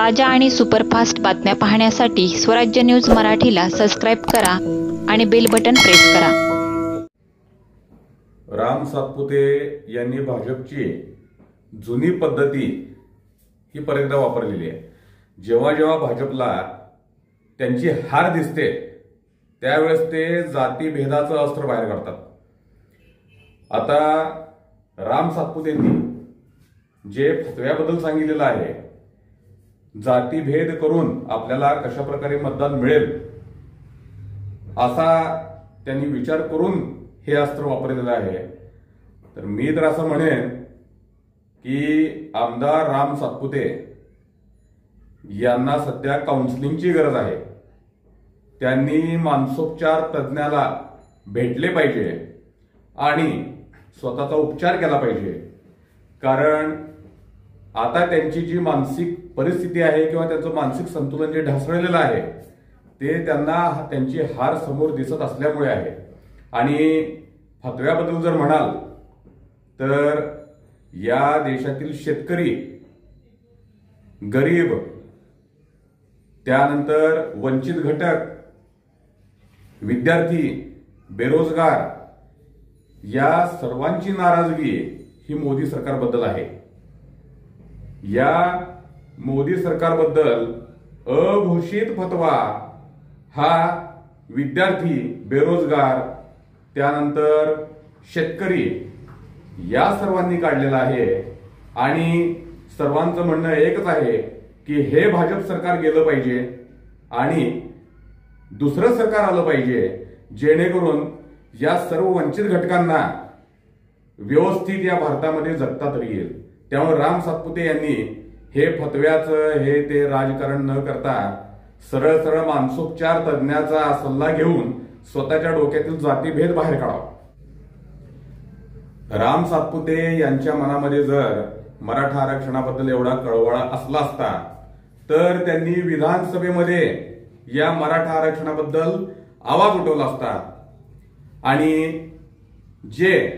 ताज्या आणि सुपरफास्ट बातम्या पाहण्यासाठी स्वराज्य न्यूज मराठीला सबस्क्राईब करा आणि बेल बटन प्रेस करा। राम सातपुते यांनी भाजपची जुनी पद्धती ही परत एकदा वापरलेली आहे। जेव्हा जेव्हा भाजपला त्यांची हार दिसते त्यावेळेस ते जातीभेदाचं अस्त्र बाहेर काढतात। आता राम सातपुतेंनी जे फतव्याबद्दल सांगितलेलं आहे, जातीभेद करून आपल्याला कशा प्रकारे मतदान मिळेल असा त्यांनी विचार करून हे अस्त्र वापरलेलं आहे। तर मी तर असं म्हणेन की आमदार राम सातपुते यांना सध्या काउन्सिलिंगची गरज आहे। त्यांनी मानसोपचार तज्ञाला भेटले पाहिजे आणि स्वतःचा उपचार केला पाहिजे, कारण आता त्यांची जी मानसिक परिस्थिती आहे किंवा त्यांचं मानसिक संतुलन जे ढासळलेलं आहे ते त्यांना त्यांची हार समोर दिसत असल्यामुळे आहे। आणि फतव्याबद्दल जर म्हणाल तर या देशातील शेतकरी, गरीब, त्यानंतर वंचित घटक, विद्यार्थी, बेरोजगार या सर्वांची नाराजगी ही मोदी सरकारबद्दल आहे। या मोदी सरकारबद्दल अघोषित फतवा हा विद्यार्थी, बेरोजगार, त्यानंतर शेतकरी या सर्वांनी काढलेला आहे। आणि सर्वांचं म्हणणं एकच आहे की हे भाजप सरकार गेलं पाहिजे आणि दुसरं सरकार आलं पाहिजे, जेणेकरून या सर्व वंचित घटकांना व्यवस्थित या भारतामध्ये जगता तरी येईल। त्यामुळे राम सातपुते यांनी हे फतव्याचं हे ते राजकारण न करता सरळ सरळ मानसोपचार तज्ञाचा सल्ला घेऊन स्वतःच्या डोक्यातील जातीभेद बाहेर काढावा। राम सातपुते यांच्या मनामध्ये जर मराठा आरक्षणाबद्दल एवढा कळवळा असला असता तर त्यांनी विधानसभेमध्ये या मराठा आरक्षणाबद्दल आवाज उठवला असता। आणि जे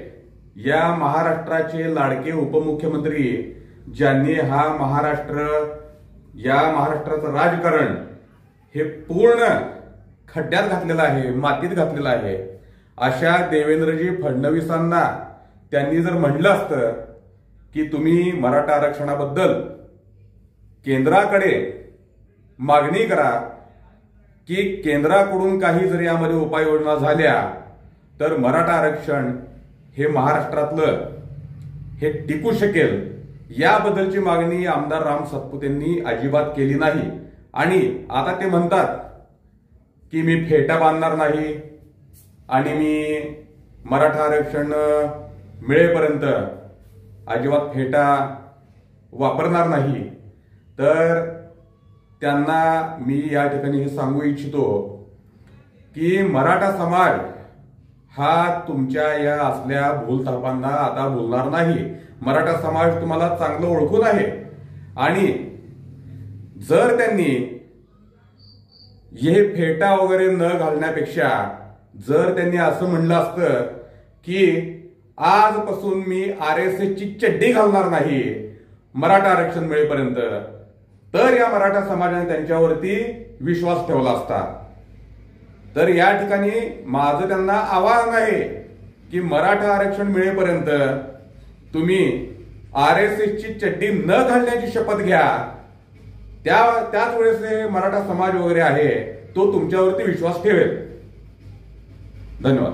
या महाराष्ट्राचे लाडके उपमुख्यमंत्री ज्यांनी या महाराष्ट्राचं राजकारण हे पूर्ण खड्ड्यात घातलेलं आहे, मातीत घातलेलं आहे, अशा देवेंद्रजी फडणवीसांना त्यांनी जर म्हणलं असतं की तुम्ही मराठा आरक्षणाबद्दल केंद्राकडे मागणी करा की केंद्राकडून काही जर यामध्ये उपाययोजना झाल्या तर मराठा आरक्षण हे महाराष्ट्रातलं हे टिकू शकेल, याबद्दलची मागणी आमदार राम सातपुतेंनी अजिबात केली नाही। आणि आता ते म्हणतात की मी फेटा बांधणार नाही आणि मी मराठा आरक्षण मिळेपर्यंत अजिबात फेटा वापरणार नाही। तर त्यांना मी या ठिकाणी हे सांगू इच्छितो की मराठा समाज हा तुमच्या या असल्या भूलथापांना आता भुलणार नाही। मराठा समाज तुम्हाला चांगलं ओळखून आहे आणि जर त्यांनी हे फेटा वगैरे न घालण्यापेक्षा जर त्यांनी असं म्हणलं असतं की आजपासून मी RSS ची चड्डी घालणार नाही मराठा आरक्षण मिळेपर्यंत, तर या मराठा समाजाने त्यांच्यावरती विश्वास ठेवला असता। तर या ठिकाणी माझं त्यांना आवाहन आहे की मराठा आरक्षण मिळेपर्यंत तुम्ही RSS ची चड्डी न घालण्याची शपथ घ्या। त्याच वेळेस मराठा समाज वगैरे आहे तो तुमच्यावरती विश्वास ठेवेल। धन्यवाद।